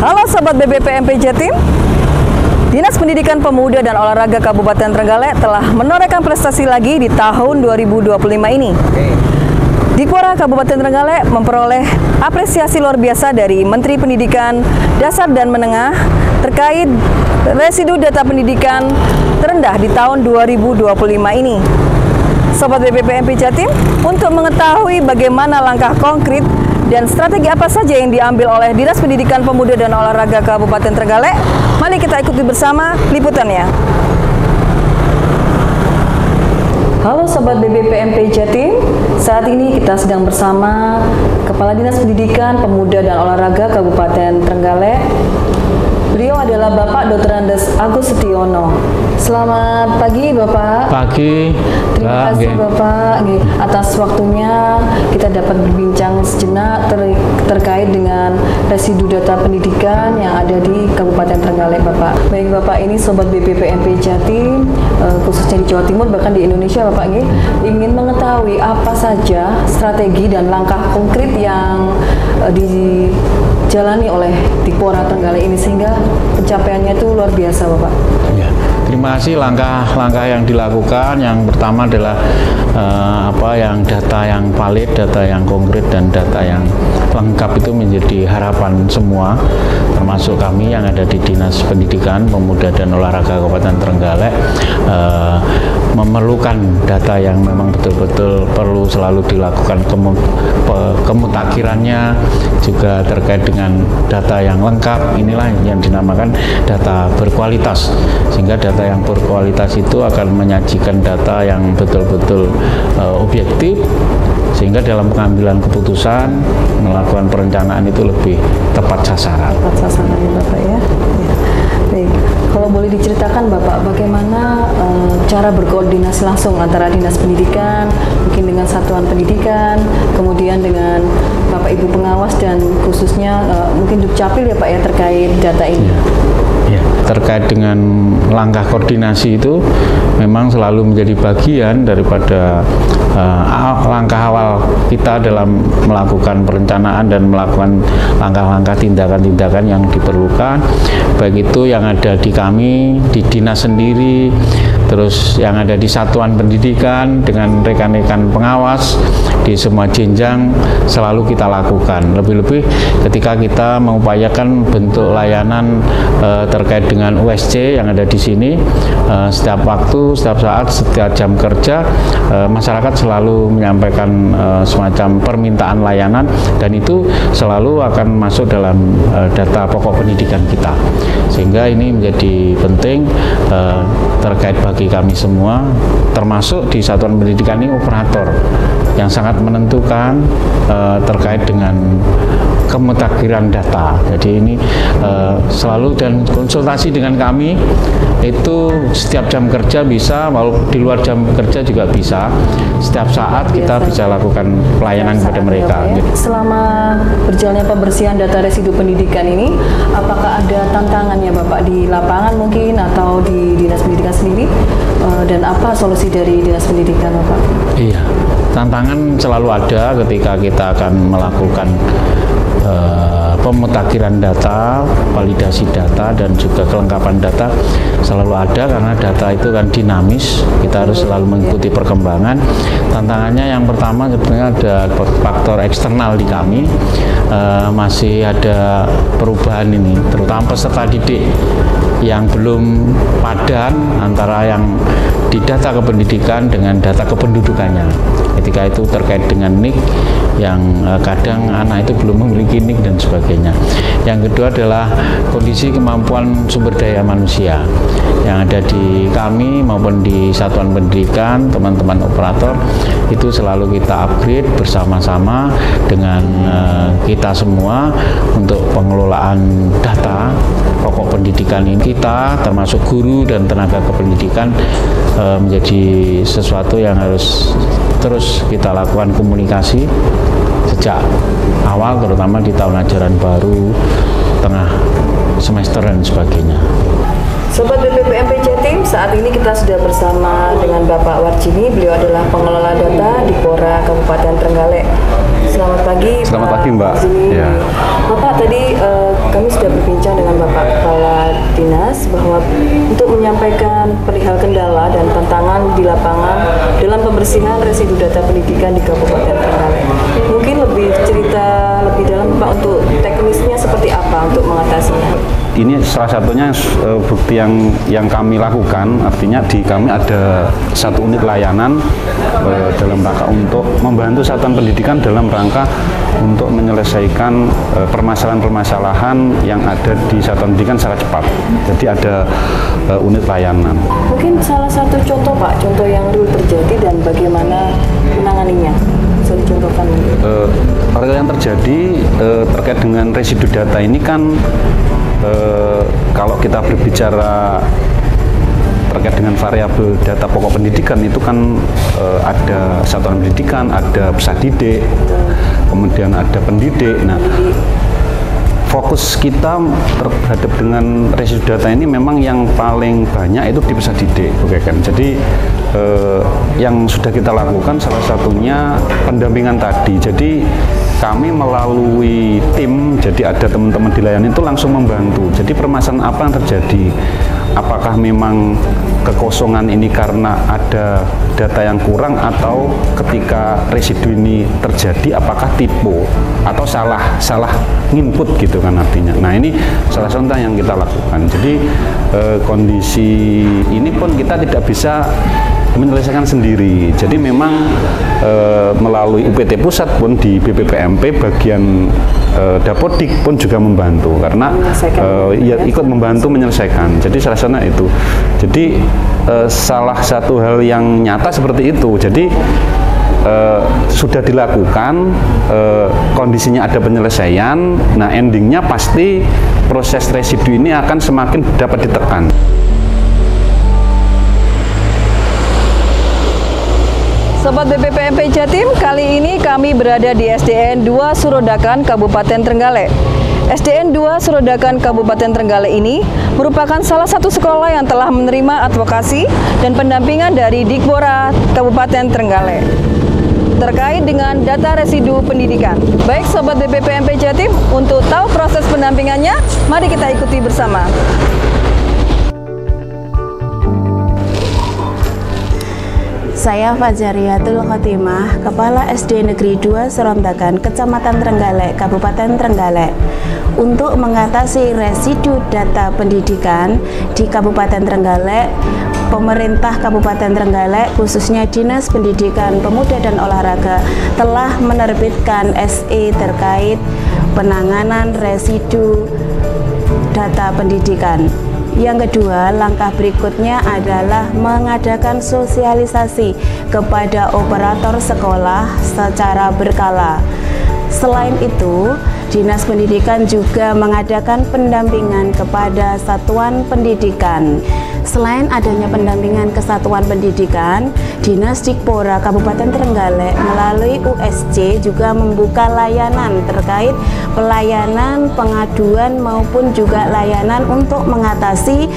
Halo Sobat BBPMP Jatim, Dinas Pendidikan Pemuda dan Olahraga Kabupaten Trenggalek telah menorehkan prestasi lagi di tahun 2025 ini. Dikpora Kabupaten Trenggalek memperoleh apresiasi luar biasa dari Menteri Pendidikan Dasar dan Menengah terkait residu data pendidikan terendah di tahun 2025 ini. Sobat BBPMP Jatim, untuk mengetahui bagaimana langkah konkret dan strategi apa saja yang diambil oleh Dinas Pendidikan Pemuda dan Olahraga Kabupaten Trenggalek, mari kita ikuti bersama liputannya. Halo Sobat BBPMP Jatim, saat ini kita sedang bersama Kepala Dinas Pendidikan Pemuda dan Olahraga Kabupaten Trenggalek. Beliau adalah Bapak Dr. Andes Agus Setiono. Selamat pagi Bapak. Pagi. Terima kasih Bapak atas waktunya kita dapat berbincang sejenak terkait dengan residu data pendidikan yang ada di Kabupaten Trenggalek Bapak. Baik Bapak, ini Sobat BBPMP Jatim khususnya di Jawa Timur bahkan di Indonesia Bapak ingin mengetahui apa saja strategi dan langkah konkret yang dijalani oleh Dikpora Trenggalek ini sehingga pencapaiannya itu luar biasa Bapak. Ya, terima kasih. Langkah-langkah yang dilakukan yang pertama adalah data yang valid, data yang konkret dan data yang lengkap itu menjadi harapan semua, termasuk kami yang ada di Dinas Pendidikan Pemuda dan Olahraga Kabupaten Trenggalek, memerlukan data yang memang betul-betul perlu selalu dilakukan kemutakhirannya, juga terkait dengan data yang lengkap. Inilah yang dinamakan data berkualitas, sehingga data yang berkualitas itu akan menyajikan data yang betul-betul objektif, sehingga dalam pengambilan keputusan melakukan perencanaan itu lebih tepat sasaran. Tepat sasaran ya Bapak ya. Baik, kalau boleh diceritakan Bapak bagaimana cara berkoordinasi langsung antara Dinas Pendidikan, mungkin dengan Satuan Pendidikan, kemudian dengan Bapak Ibu pengawas dan khususnya mungkin Dukcapil ya Pak ya terkait data ini. Ya, terkait dengan langkah koordinasi itu memang selalu menjadi bagian daripada langkah awal kita dalam melakukan perencanaan dan melakukan langkah-langkah tindakan-tindakan yang diperlukan, baik itu yang ada di kami, di dinas sendiri, terus yang ada di satuan pendidikan dengan rekan-rekan pengawas di semua jenjang selalu kita lakukan. Lebih-lebih ketika kita mengupayakan bentuk layanan terkait dengan USC yang ada di sini, setiap waktu, setiap saat, setiap jam kerja, masyarakat selalu menyampaikan semacam permintaan layanan, dan itu selalu akan masuk dalam data pokok pendidikan kita, sehingga ini menjadi penting terkait bagi kami semua, termasuk di satuan pendidikan ini operator yang sangat menentukan terkait dengan kemutakhiran data. Jadi ini selalu dan konsultasi dengan kami itu setiap jam kerja bisa, walaupun di luar jam kerja juga bisa. Setiap saat kita bisa lakukan pelayanan kepada mereka. Ya. Selama berjalannya pembersihan data residu pendidikan ini, apakah ada tantangannya Bapak di lapangan mungkin atau di Dinas Pendidikan sendiri? Dan apa solusi dari Dinas Pendidikan Bapak? Iya, tantangan selalu ada ketika kita akan melakukan pemutakhiran data, validasi data, dan juga kelengkapan data selalu ada, karena data itu kan dinamis, kita harus selalu mengikuti perkembangan. Tantangannya yang pertama sebenarnya ada faktor eksternal di kami, masih ada perubahan ini, terutama peserta didik yang belum padan antara yang di data kependidikan dengan data kependudukannya. Ketika itu terkait dengan NIK yang kadang anak itu belum memiliki NIK dan sebagainya. Yang kedua adalah kondisi kemampuan sumber daya manusia yang ada di kami maupun di satuan pendidikan, teman-teman operator itu selalu kita upgrade bersama-sama dengan kita semua untuk pengelolaan data pokok pendidikan ini. Kita termasuk guru dan tenaga kependidikan menjadi sesuatu yang harus terus kita lakukan komunikasi sejak awal, terutama di tahun ajaran baru, tengah semester dan sebagainya. Sobat BBPMP Jatim, saat ini kita sudah bersama dengan Bapak Warjini. Beliau adalah pengelola data Dikpora Kabupaten Trenggalek. Selamat pagi. Selamat pagi Mbak. Ya. Bapak, tadi kami sudah berbincang Dinas bahwa untuk menyampaikan perihal kendala dan tantangan di lapangan dalam pembersihan residu data pendidikan di Kabupaten Trenggalek. Mungkin lebih cerita lebih dalam Pak untuk teknisnya seperti apa untuk mengatasinya. Ini salah satunya bukti yang kami lakukan, artinya di kami ada satu unit layanan dalam rangka untuk membantu satuan pendidikan dalam rangka untuk menyelesaikan permasalahan-permasalahan yang ada di satuan pendidikan secara cepat. Jadi ada unit layanan. Mungkin salah satu contoh Pak, contoh yang real terjadi dan bagaimana menanganinya. Bisa dicontohkan? Hal yang terjadi terkait dengan residu data ini kan kalau kita berbicara terkait dengan variabel data pokok pendidikan itu kan ada satuan pendidikan, ada peserta didik, kemudian ada pendidik. Nah, fokus kita terhadap dengan residu data ini memang yang paling banyak itu di peserta didik, kan? Jadi yang sudah kita lakukan salah satunya pendampingan tadi. Jadi kami melalui tim, jadi ada teman-teman di layanan itu langsung membantu. Jadi permasalahan apa yang terjadi? Apakah memang kekosongan ini karena ada data yang kurang, atau ketika residu ini terjadi apakah tipe atau salah input gitu kan artinya. Nah, ini salah satu yang kita lakukan. Jadi kondisi ini pun kita tidak bisa menyelesaikan sendiri. Jadi memang melalui UPT pusat pun di BPPMP bagian Dapodik pun juga membantu karena ya ikut membantu menyelesaikan. Jadi salah satunya itu. Jadi salah satu hal yang nyata seperti itu. Jadi sudah dilakukan, kondisinya ada penyelesaian. Nah, endingnya pasti proses residu ini akan semakin dapat ditekan. Sobat BPPMP Jatim, kali ini kami berada di SDN 2 Surodakan, Kabupaten Trenggalek. SDN 2 Surodakan, Kabupaten Trenggalek ini merupakan salah satu sekolah yang telah menerima advokasi dan pendampingan dari Dikbora Kabupaten Trenggalek terkait dengan data residu pendidikan. Baik Sobat BPPMP Jatim, untuk tahu proses pendampingannya, mari kita ikuti bersama. Saya Fajariatul Khotimah, Kepala SD Negeri 2 Serontakan, Kecamatan Trenggalek, Kabupaten Trenggalek. Untuk mengatasi residu data pendidikan di Kabupaten Trenggalek, pemerintah Kabupaten Trenggalek, khususnya Dinas Pendidikan Pemuda dan Olahraga, telah menerbitkan SE terkait penanganan residu data pendidikan. Yang kedua, langkah berikutnya adalah mengadakan sosialisasi kepada operator sekolah secara berkala. Selain itu, Dinas Pendidikan juga mengadakan pendampingan kepada satuan pendidikan. Selain adanya pendampingan ke satuan pendidikan, Dinas Dikbora Kabupaten Trenggalek melalui USC juga membuka layanan terkait pelayanan pengaduan maupun juga layanan untuk mengatasi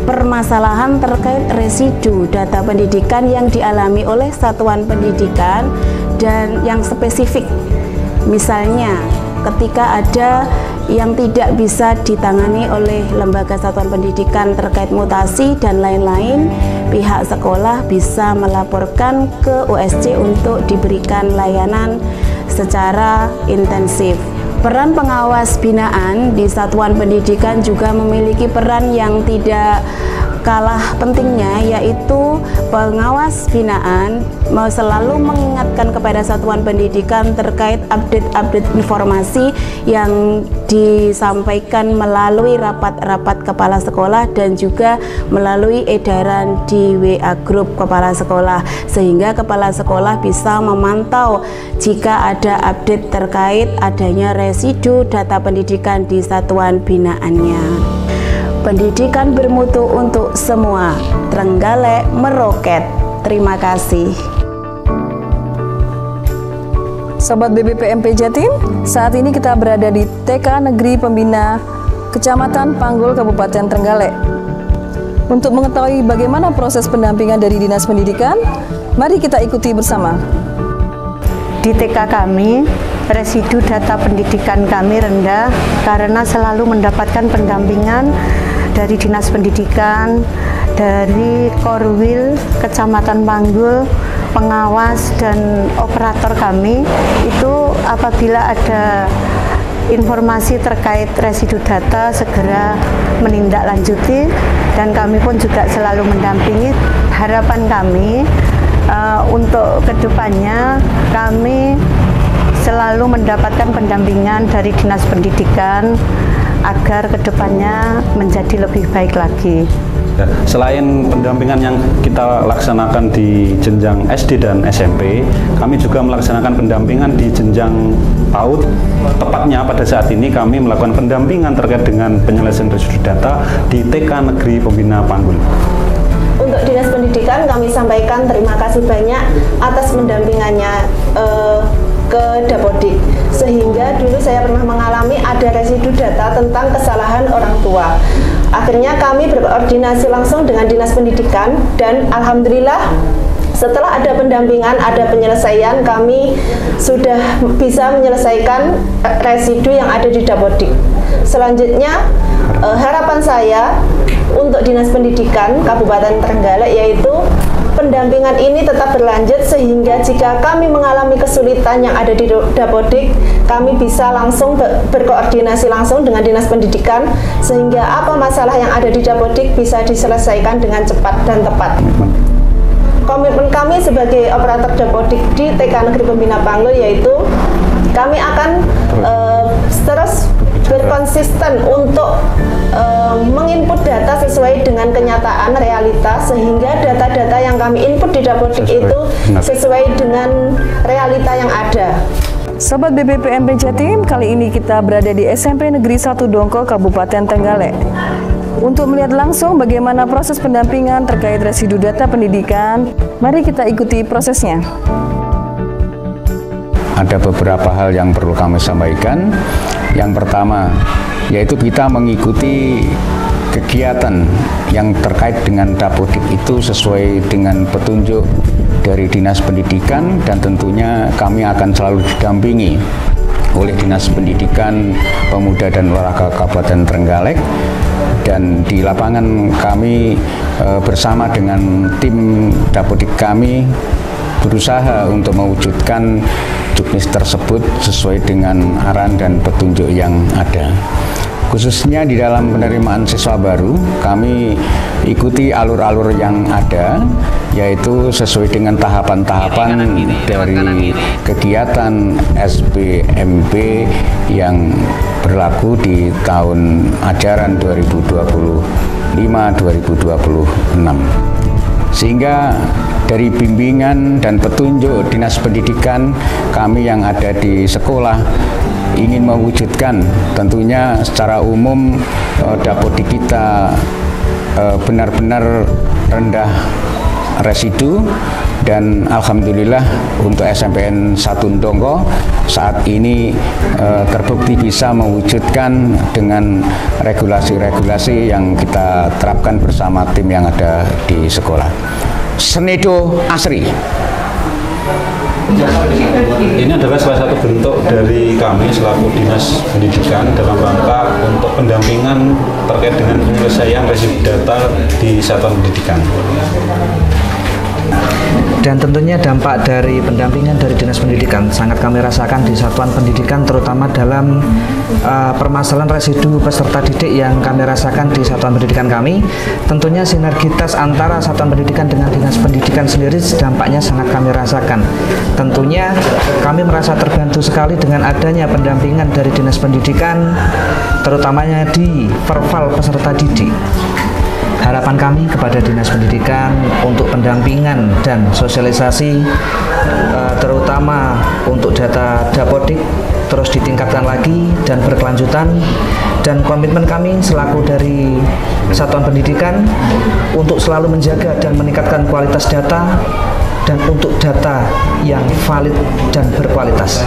permasalahan terkait residu data pendidikan yang dialami oleh satuan pendidikan dan yang spesifik. Misalnya, ketika ada yang tidak bisa ditangani oleh lembaga satuan pendidikan terkait mutasi dan lain-lain, pihak sekolah bisa melaporkan ke USC untuk diberikan layanan secara intensif. Peran pengawas binaan di satuan pendidikan juga memiliki peran yang tidak kalah pentingnya, yaitu pengawas binaan selalu mengingatkan kepada satuan pendidikan terkait update informasi yang disampaikan melalui rapat-rapat kepala sekolah dan juga melalui edaran di WA grup kepala sekolah, sehingga kepala sekolah bisa memantau jika ada update terkait adanya residu data pendidikan di satuan binaannya. Pendidikan bermutu untuk semua. Trenggalek meroket. Terima kasih. Sobat BPPMP Jatim, saat ini kita berada di TK Negeri Pembina Kecamatan Panggul, Kabupaten Trenggalek. Untuk mengetahui bagaimana proses pendampingan dari Dinas Pendidikan, mari kita ikuti bersama. Di TK kami, residu data pendidikan kami rendah karena selalu mendapatkan pendampingan dari Dinas Pendidikan, dari Korwil Kecamatan Panggul, pengawas dan operator kami itu apabila ada informasi terkait residu data segera menindaklanjuti, dan kami pun juga selalu mendampingi. Harapan kami untuk kedepannya kami selalu mendapatkan pendampingan dari Dinas Pendidikan agar kedepannya menjadi lebih baik lagi. Selain pendampingan yang kita laksanakan di jenjang SD dan SMP, kami juga melaksanakan pendampingan di jenjang PAUD. Tepatnya pada saat ini kami melakukan pendampingan terkait dengan penyelesaian residu data di TK Negeri Pembina Panggul. Untuk Dinas Pendidikan kami sampaikan terima kasih banyak atas pendampingannya ke Dapodik, sehingga dulu saya pernah mengalami ada residu data tentang kesalahan orang tua. Akhirnya kami berkoordinasi langsung dengan Dinas Pendidikan, dan alhamdulillah setelah ada pendampingan, ada penyelesaian, kami sudah bisa menyelesaikan residu yang ada di Dapodik. Selanjutnya harapan saya untuk Dinas Pendidikan Kabupaten Trenggalek yaitu pendampingan ini tetap berlanjut, sehingga jika kami mengalami kesulitan yang ada di Dapodik, kami bisa langsung berkoordinasi langsung dengan Dinas Pendidikan, sehingga apa masalah yang ada di Dapodik bisa diselesaikan dengan cepat dan tepat. Komitmen kami sebagai operator Dapodik di TK Negeri Pembina Panggul yaitu kami akan terus berkonsisten untuk menginput data sesuai dengan kenyataan realita, sehingga data-data yang kami input di Dapodik itu sesuai dengan realita yang ada. Sobat BPPMP Jatim, kali ini kita berada di SMP Negeri 1 Dongko, Kabupaten Trenggalek. Untuk melihat langsung bagaimana proses pendampingan terkait residu data pendidikan, mari kita ikuti prosesnya. Ada beberapa hal yang perlu kami sampaikan. Yang pertama, yaitu kita mengikuti kegiatan yang terkait dengan Dapodik itu sesuai dengan petunjuk dari Dinas Pendidikan, dan tentunya kami akan selalu didampingi oleh Dinas Pendidikan Pemuda dan Olahraga Kabupaten Trenggalek, dan di lapangan kami bersama dengan tim Dapodik kami berusaha untuk mewujudkan juknis tersebut sesuai dengan arahan dan petunjuk yang ada. Khususnya di dalam penerimaan siswa baru, kami ikuti alur-alur yang ada, yaitu sesuai dengan tahapan-tahapan dari kegiatan SBMP yang berlaku di tahun ajaran 2025-2026. Sehingga dari bimbingan dan petunjuk Dinas Pendidikan, kami yang ada di sekolah ingin mewujudkan tentunya secara umum Dapodik kita benar-benar rendah residu, dan alhamdulillah untuk SMPN 1 Dongko saat ini terbukti bisa mewujudkan dengan regulasi-regulasi yang kita terapkan bersama tim yang ada di sekolah. Senedo Asri. Ini adalah salah satu bentuk dari kami selaku Dinas Pendidikan dalam rangka untuk pendampingan terkait dengan penyelesaian residu data di satuan pendidikan. Dan tentunya dampak dari pendampingan dari Dinas Pendidikan sangat kami rasakan di satuan pendidikan, terutama dalam permasalahan residu peserta didik yang kami rasakan di satuan pendidikan kami. Tentunya sinergitas antara satuan pendidikan dengan Dinas Pendidikan sendiri dampaknya sangat kami rasakan. Tentunya kami merasa terbantu sekali dengan adanya pendampingan dari Dinas Pendidikan, terutamanya di perval peserta didik. Harapan kami kepada Dinas Pendidikan untuk pendampingan dan sosialisasi terutama untuk data Dapodik terus ditingkatkan lagi dan berkelanjutan, dan komitmen kami selaku dari Satuan Pendidikan untuk selalu menjaga dan meningkatkan kualitas data dan untuk data yang valid dan berkualitas.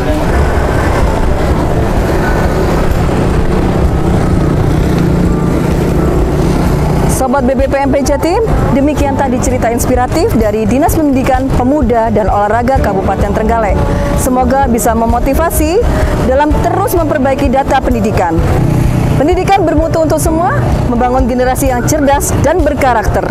Sobat BPPMP Jatim, demikian tadi cerita inspiratif dari Dinas Pendidikan Pemuda dan Olahraga Kabupaten Trenggalek. Semoga bisa memotivasi dalam terus memperbaiki data pendidikan. Pendidikan bermutu untuk semua, membangun generasi yang cerdas dan berkarakter.